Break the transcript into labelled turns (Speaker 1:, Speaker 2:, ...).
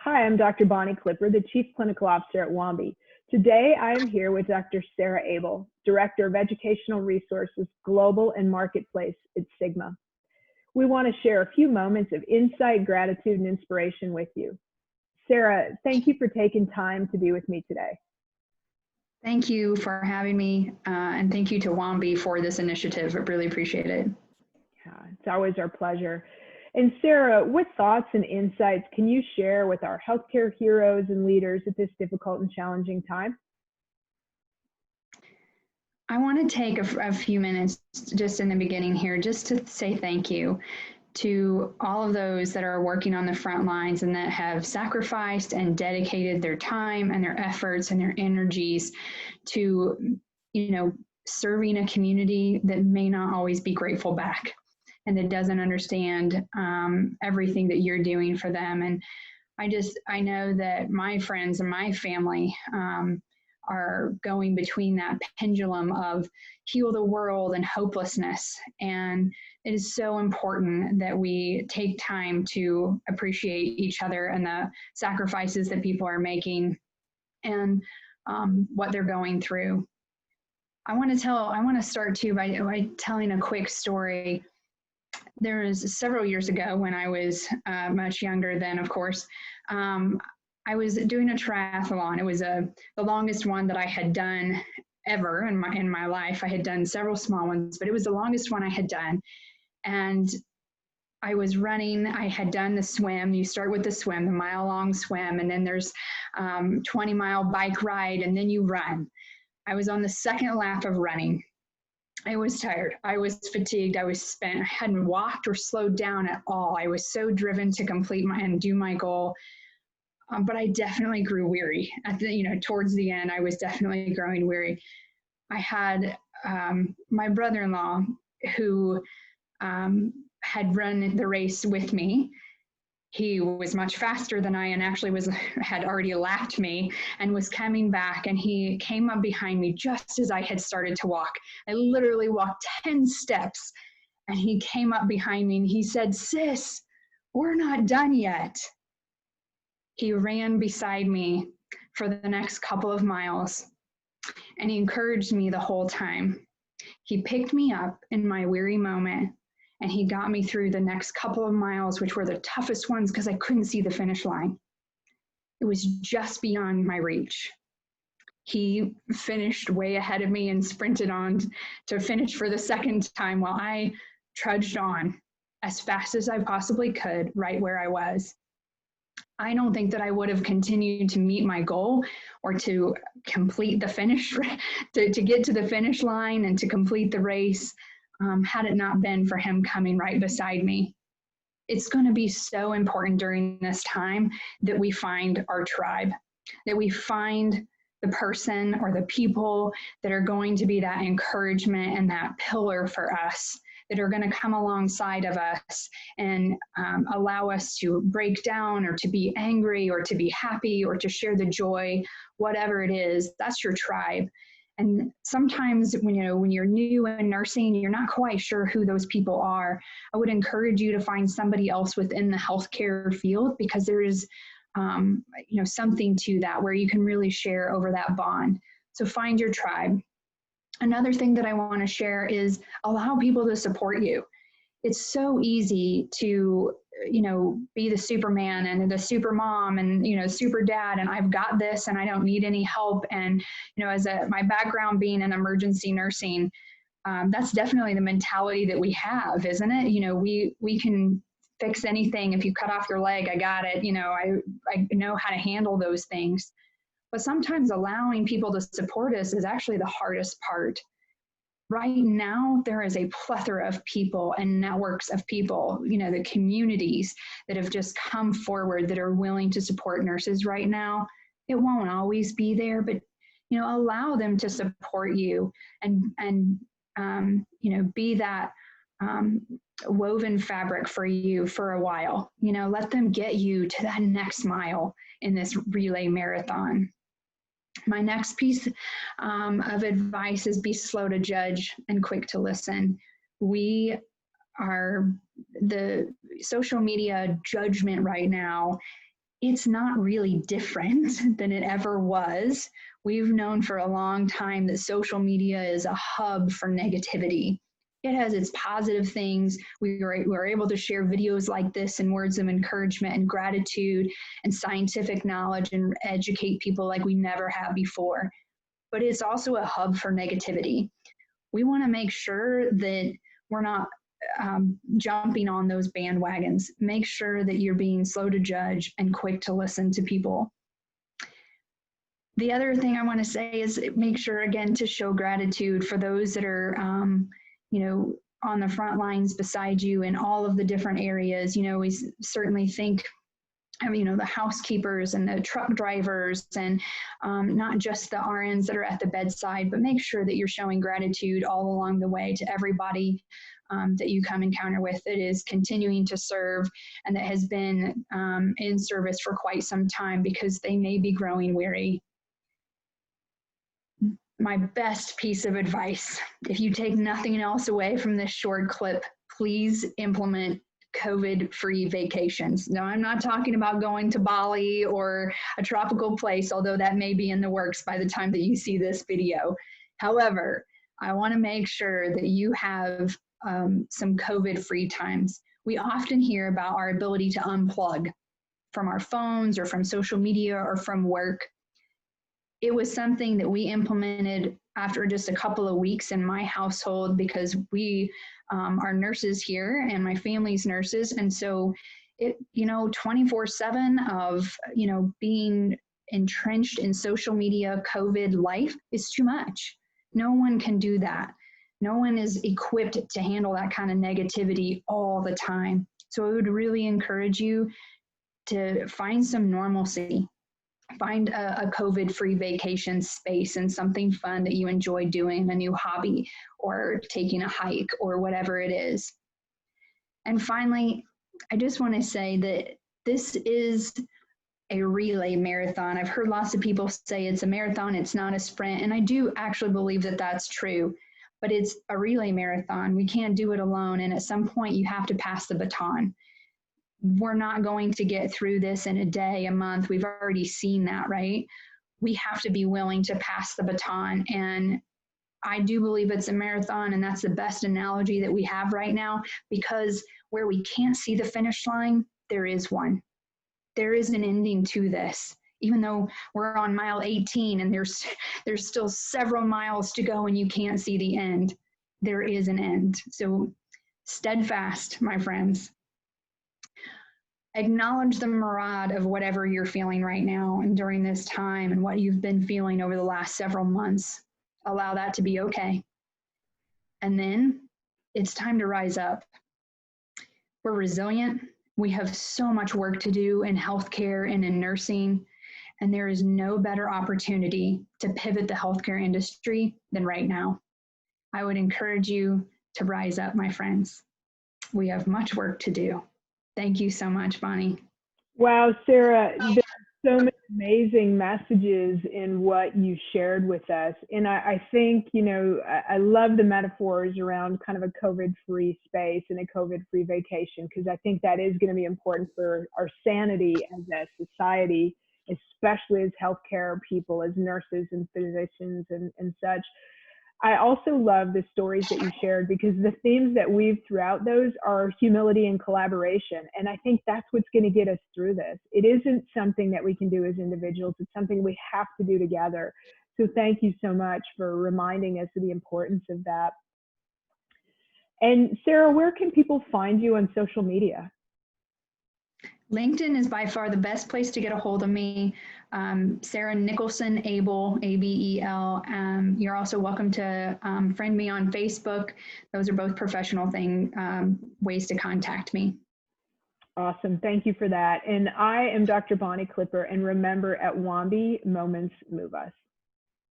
Speaker 1: Hi, I'm Dr. Bonnie Clipper, the Chief Clinical Officer at Wambi. Today, I am here with Dr. Sarah Abel, Director of Educational Resources, Global and Marketplace at Sigma. We want to share a few moments of insight, gratitude, and inspiration with you. Sarah, thank you for taking time to be with me today.
Speaker 2: Thank you for having me, and thank you to Wambi for this initiative. I really appreciate it.
Speaker 1: Yeah, it's always our pleasure. And Sarah, what thoughts and insights can you share with our healthcare heroes and leaders at this difficult and challenging time?
Speaker 2: I want to take a few minutes just in the beginning here just to say thank you to all of those that are working on the front lines and that have sacrificed and dedicated their time and their efforts and their energies to, serving a community that may not always be grateful back and that doesn't understand everything that you're doing for them. And I know that my friends and my family are going between that pendulum of heal the world and hopelessness. And it is so important that we take time to appreciate each other and the sacrifices that people are making and what they're going through. I want to start too by telling a quick story. There was several years ago when I was much younger then, of course, I was doing a triathlon. It was the longest one that I had done ever in my life. I had done several small ones, but it was the longest one I had done. And I was running. I had done the swim. You start with the swim, the mile-long swim, and then there's 20-mile bike ride, and then you run. I was on the second lap of running. I was tired. I was fatigued. I was spent. I hadn't walked or slowed down at all. I was so driven to complete and do my goal. But I definitely grew weary. Towards the end, I was definitely growing weary. I had my brother-in-law who had run the race with me. He was much faster than I and actually had already lapped me and was coming back, and he came up behind me just as I had started to walk. I literally walked 10 steps and he came up behind me and he said, "Sis, we're not done yet." He ran beside me for the next couple of miles and he encouraged me the whole time. He picked me up in my weary moment and he got me through the next couple of miles, which were the toughest ones because I couldn't see the finish line. It was just beyond my reach. He finished way ahead of me and sprinted on to finish for the second time while I trudged on as fast as I possibly could right where I was. I don't think that I would have continued to meet my goal or to complete the finish, to get to the finish line and to complete the race had it not been for him coming right beside me. It's going to be so important during this time that we find our tribe, that we find the person or the people that are going to be that encouragement and that pillar for us, that are going to come alongside of us and allow us to break down or to be angry or to be happy or to share the joy, whatever it is. That's your tribe. And sometimes when you're new in nursing, you're not quite sure who those people are. I would encourage you to find somebody else within the healthcare field because there is something to that where you can really share over that bond. So find your tribe. Another thing that I want to share is allow people to support you. It's so easy to, be the Superman and the super mom and, super dad, and I've got this and I don't need any help. And, my background being in emergency nursing, that's definitely the mentality that we have, isn't it? We can fix anything. If you cut off your leg, I got it. I know how to handle those things. But sometimes allowing people to support us is actually the hardest part. Right now, there is a plethora of people and networks of people, the communities that have just come forward that are willing to support nurses right now. It won't always be there, but, allow them to support you and be that woven fabric for you for a while. Let them get you to that next mile in this relay marathon. My next piece of advice is be slow to judge and quick to listen. The social media judgment right now it's not really different than it ever was. We've known for a long time that social media is a hub for negativity. It has its positive things. We're able to share videos like this and words of encouragement and gratitude and scientific knowledge and educate people like we never have before. But it's also a hub for negativity. We want to make sure that we're not jumping on those bandwagons. Make sure that you're being slow to judge and quick to listen to people. The other thing I want to say is make sure, again, to show gratitude for those that are, on the front lines beside you in all of the different areas. We certainly think the housekeepers and the truck drivers and not just the RNs that are at the bedside, but make sure that you're showing gratitude all along the way to everybody that you come encounter with that is continuing to serve and that has been in service for quite some time, because they may be growing weary. My best piece of advice, if you take nothing else away from this short clip, please implement COVID-free vacations. Now, I'm not talking about going to Bali or a tropical place, although that may be in the works by the time that you see this video. However, I want to make sure that you have some COVID-free times. We often hear about our ability to unplug from our phones or from social media or from work. It was something that we implemented after just a couple of weeks in my household, because we are nurses here and my family's nurses. And so it, 24/7 of, being entrenched in social media COVID life is too much. No one can do that. No one is equipped to handle that kind of negativity all the time. So I would really encourage you to find some normalcy. Find a COVID-free vacation space and something fun that you enjoy doing, a new hobby or taking a hike or whatever it is. And finally, I just want to say that this is a relay marathon. I've heard lots of people say it's a marathon, it's not a sprint. And I do actually believe that that's true, but it's a relay marathon. We can't do it alone. And at some point you have to pass the baton. We're not going to get through this in a day, a month. We've already seen that, right? We have to be willing to pass the baton. And I do believe it's a marathon, and that's the best analogy that we have right now, because where we can't see the finish line, there is one. There is an ending to this. Even though we're on mile 18 and there's still several miles to go and you can't see the end, there is an end. So steadfast, my friends. Acknowledge the mirage of whatever you're feeling right now and during this time and what you've been feeling over the last several months. Allow that to be okay. And then it's time to rise up. We're resilient. We have so much work to do in healthcare and in nursing, and there is no better opportunity to pivot the healthcare industry than right now. I would encourage you to rise up, my friends. We have much work to do. Thank you so much, Bonnie.
Speaker 1: Wow, Sarah, there's so many amazing messages in what you shared with us. And I think, I love the metaphors around kind of a COVID-free space and a COVID-free vacation, because I think that is going to be important for our sanity as a society, especially as healthcare people, as nurses and physicians and such. I also love the stories that you shared, because the themes that weave throughout those are humility and collaboration. And I think that's what's going to get us through this. It isn't something that we can do as individuals. It's something we have to do together. So thank you so much for reminding us of the importance of that. And Sarah, where can people find you on social media?
Speaker 2: LinkedIn is by far the best place to get a hold of me. Sarah Nicholson, Abel, A-B-E-L. You're also welcome to friend me on Facebook. Those are both professional ways to contact me.
Speaker 1: Awesome. Thank you for that. And I am Dr. Bonnie Clipper. And remember, at Wambi, moments move us.